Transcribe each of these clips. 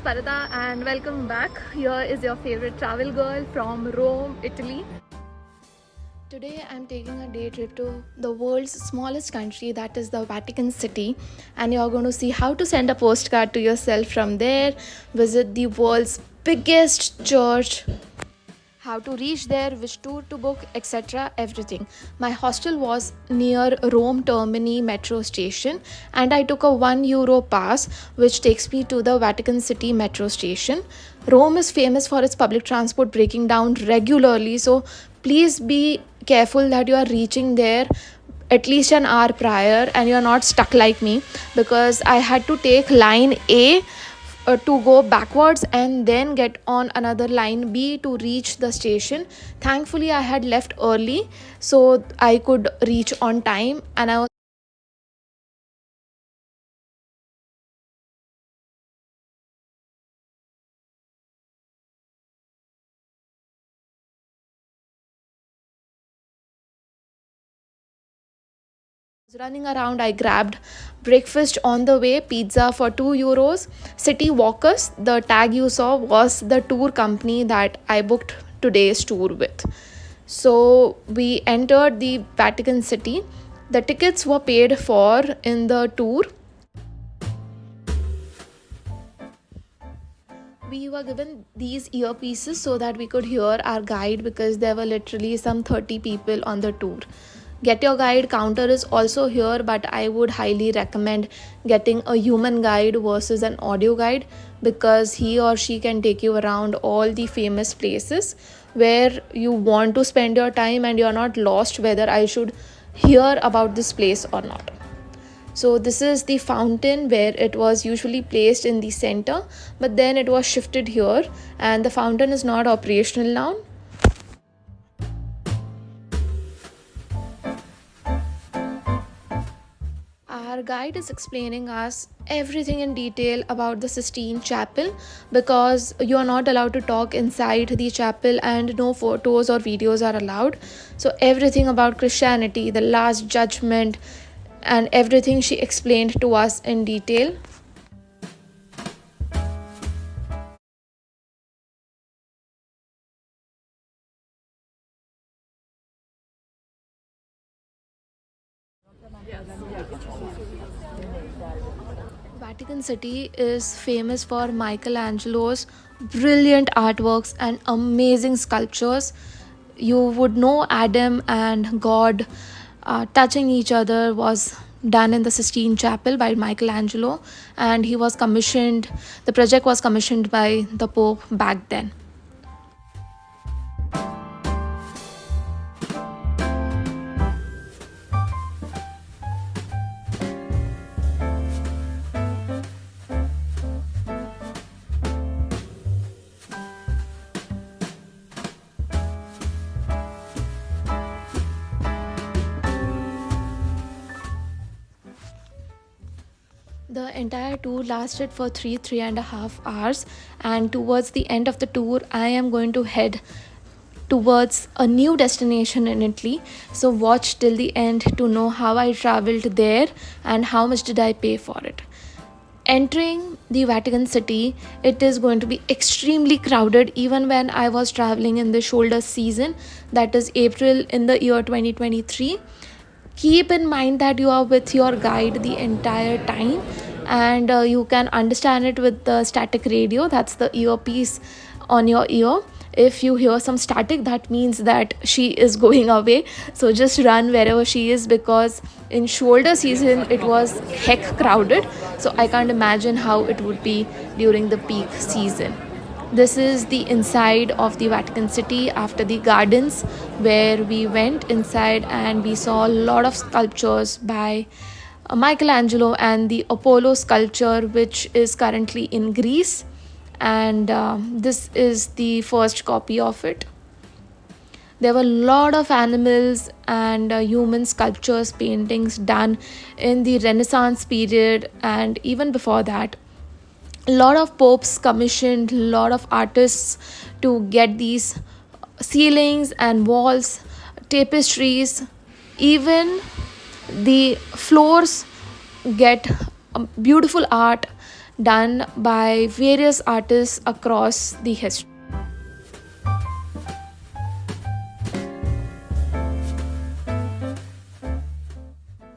Sparita and welcome back. Here is your favorite travel girl from Rome, Italy. Today I'm taking a day trip to the world's smallest country, that is the Vatican City, and you're going to see how to send a postcard to yourself from there, visit the world's biggest church, how to reach there, which tour to book, etc. Everything. My hostel was near Rome Termini metro station, and I took a €1 pass, which takes me to the Vatican City metro station. Rome is famous for its public transport breaking down regularly, so please be careful that you are reaching there at least an hour prior and you're not stuck like me, because I had to take line A to go backwards and then get on another line B to reach the station. Thankfully, I had left early so I could reach on time, and I was running around. I grabbed breakfast on the way, pizza for €2. City Walkers, the tag you saw, was the tour company that I booked today's tour with. So we entered the Vatican City. The tickets were paid for in the tour. We were given these earpieces so that we could hear our guide, because there were literally some 30 people on the tour. Get your guide counter is also here, but I would highly recommend getting a human guide versus an audio guide, because he or she can take you around all the famous places where you want to spend your time and you're not lost whether I should hear about this place or not. So this is the fountain where it was usually placed in the center, but then it was shifted here and the fountain is not operational now. Our guide is explaining us everything in detail about the Sistine Chapel, because you are not allowed to talk inside the chapel and no photos or videos are allowed. So everything about Christianity, the Last Judgment, and everything she explained to us in detail. Vatican City is famous for Michelangelo's brilliant artworks and amazing sculptures. You would know Adam and God touching each other was done in the Sistine Chapel by Michelangelo, and the project was commissioned by the Pope back then. The entire tour lasted for three and a half hours, and towards the end of the tour, I am going to head towards a new destination in Italy. So watch till the end to know how I traveled there and how much did I pay for it. Entering the Vatican City, it is going to be extremely crowded even when I was traveling in the shoulder season, that is April in the year 2023. Keep in mind that you are with your guide the entire time, and you can understand it with the static radio, that's the earpiece on your ear. If you hear some static, that means that she is going away, so just run wherever she is, because in shoulder season it was heck crowded, so I can't imagine how it would be during the peak season. This is the inside of the Vatican City after the gardens, where we went inside and we saw a lot of sculptures by Michelangelo and the Apollo sculpture, which is currently in Greece. And this is the first copy of it. There were a lot of animals and human sculptures, paintings done in the Renaissance period and even before that. A lot of popes commissioned a lot of artists to get these ceilings and walls, tapestries, even the floors get beautiful art done by various artists across the history.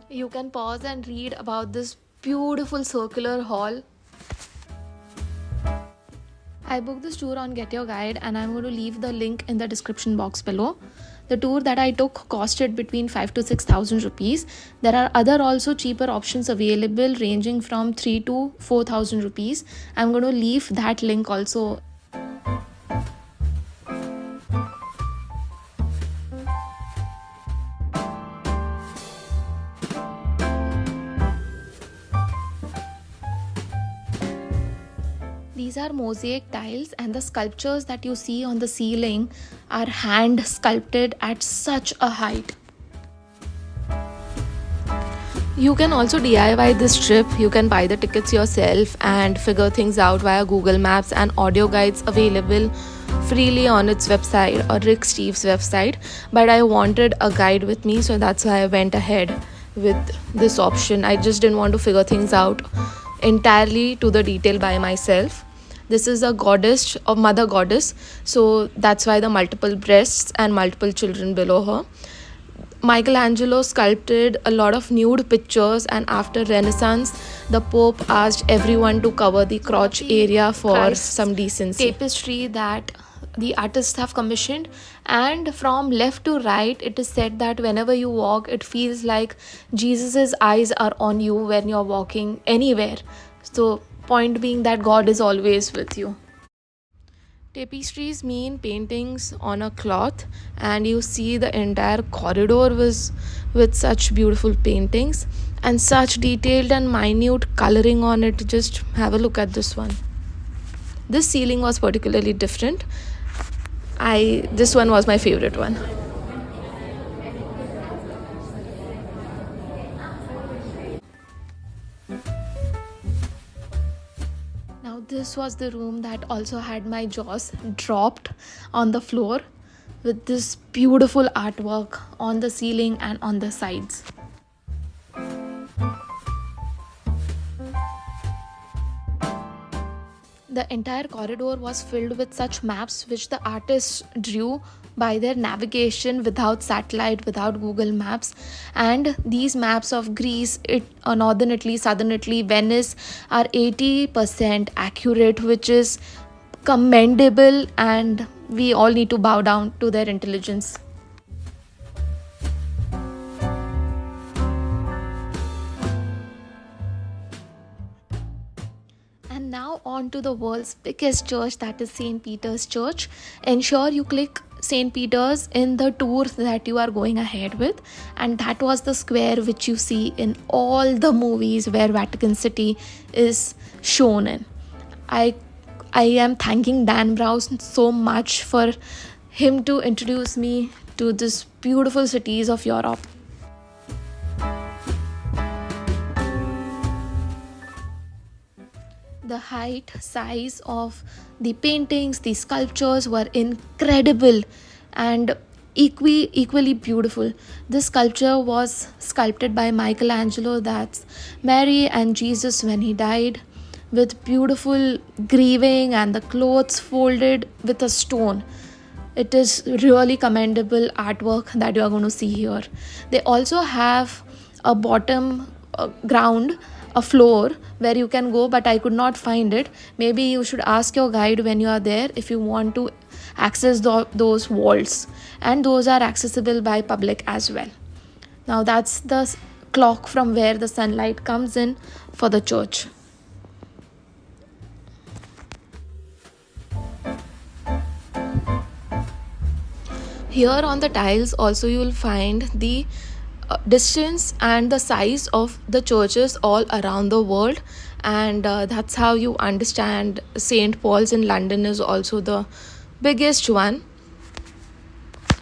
You can pause and read about this beautiful circular hall. I booked this tour on Get Your Guide, and I'm going to leave the link in the description box below. The tour that I took costed between 5 to 6,000 rupees. There are other also cheaper options available ranging from 3 to 4,000 rupees. I'm going to leave that link also. These are mosaic tiles, and the sculptures that you see on the ceiling are hand sculpted at such a height. You can also DIY this trip. You can buy the tickets yourself and figure things out via Google Maps, and audio guides available freely on its website or Rick Steves' website. But I wanted a guide with me, so that's why I went ahead with this option. I just didn't want to figure things out entirely to the detail by myself. This is a goddess or mother goddess, so that's why the multiple breasts and multiple children below her. Michelangelo sculpted a lot of nude pictures, and after Renaissance, the Pope asked everyone to cover the crotch area for some decency. Tapestry that the artists have commissioned, and from left to right, it is said that whenever you walk, it feels like Jesus's eyes are on you when you're walking anywhere. So, point being that God is always with you. Tapestries mean paintings on a cloth, and you see the entire corridor was with such beautiful paintings and such detailed and minute coloring on it. Just have a look at this one. This ceiling was particularly different. This one was my favorite one. Now this was the room that also had my jaws dropped on the floor with this beautiful artwork on the ceiling and on the sides. The entire corridor was filled with such maps which the artists drew by their navigation without satellite, without Google Maps. And these maps of Greece, Northern Italy, Southern Italy, Venice are 80% accurate, which is commendable, and we all need to bow down to their intelligence. And now on to the world's biggest church, that is St. Peter's Church. Ensure you click St. Peter's in the tour that you are going ahead with, and that was the square which you see in all the movies where Vatican City is shown in. I am thanking Dan Brown so much for him to introduce me to this beautiful cities of Europe. The height, size of the paintings, the sculptures were incredible and equally beautiful. This sculpture was sculpted by Michelangelo, that's Mary and Jesus when he died, with beautiful grieving and the clothes folded with a stone. It is really commendable artwork that you are going to see here. They also have a bottom ground, a floor where you can go, but I could not find it. Maybe you should ask your guide when you are there if you want to access those vaults, and those are accessible by public as well. Now that's the clock from where the sunlight comes in for the church. Here on the tiles also you will find the distance and the size of the churches all around the world, and that's how you understand St. Paul's in London is also the biggest one,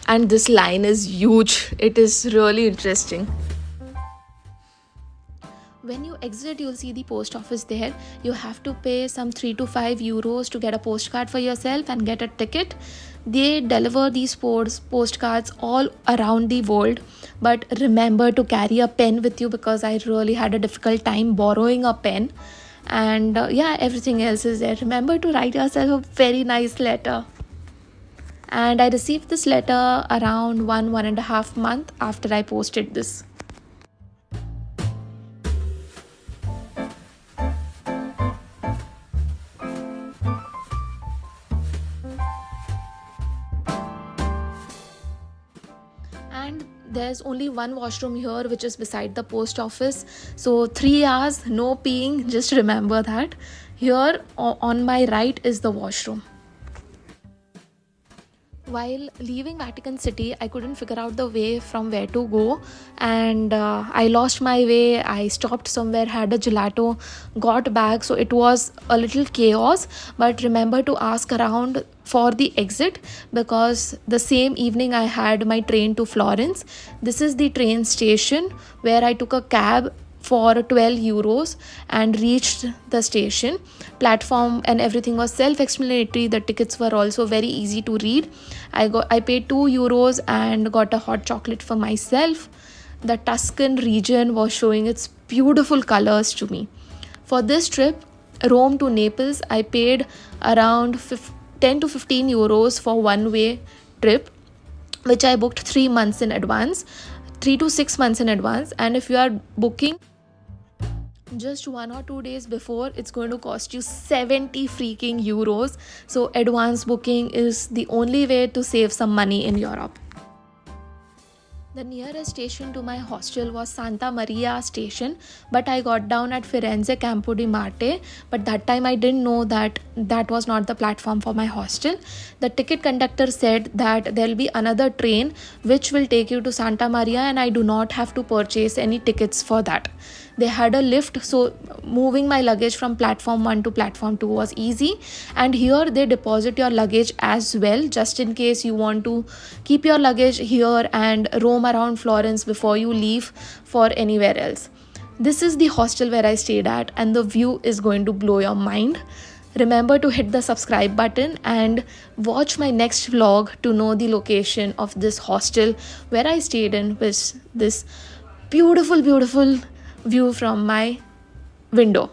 and this line is huge. It is really interesting. When you exit, you'll see the post office there. You have to pay some 3 to 5 euros to get a postcard for yourself and get a ticket. They deliver these postcards all around the world, but remember to carry a pen with you, because I really had a difficult time borrowing a pen. and yeah, everything else is there. Remember to write yourself a very nice letter. And I received this letter around 1.5 months after I posted this. And there's only one washroom here, which is beside the post office. So 3 hours no peeing, just remember that. Here on my right is the washroom. While leaving Vatican City, I couldn't figure out the way from where to go, and I lost my way. I stopped somewhere, had a gelato, got back, so it was a little chaos. But remember to ask around for the exit, because the same evening I had my train to Florence. This is the train station where I took a cab for 12 euros and reached the station. Platform and everything was self-explanatory. The tickets were also very easy to read. I paid 2 euros and got a hot chocolate for myself. The Tuscan region was showing its beautiful colors to me. For this trip, Rome to Naples, I paid around 10 to 15 euros for one way trip, which I booked 3 months in advance, 3 to 6 months in advance. And if you are booking just 1 or 2 days before, it's going to cost you 70 freaking euros. So advance booking is the only way to save some money in Europe. The nearest station to my hostel was Santa Maria station, but I got down at Firenze Campo di Marte. But that time I didn't know that that was not the platform for my hostel. The ticket conductor said that there'll be another train which will take you to Santa Maria, and I do not have to purchase any tickets for that. They had a lift, so moving my luggage from platform 1 to platform 2 was easy. And here they deposit your luggage as well, just in case you want to keep your luggage here and roam around Florence before you leave for anywhere else. This is the hostel where I stayed at, and the view is going to blow your mind. Remember to hit the subscribe button and watch my next vlog to know the location of this hostel where I stayed in, with this beautiful view from my window.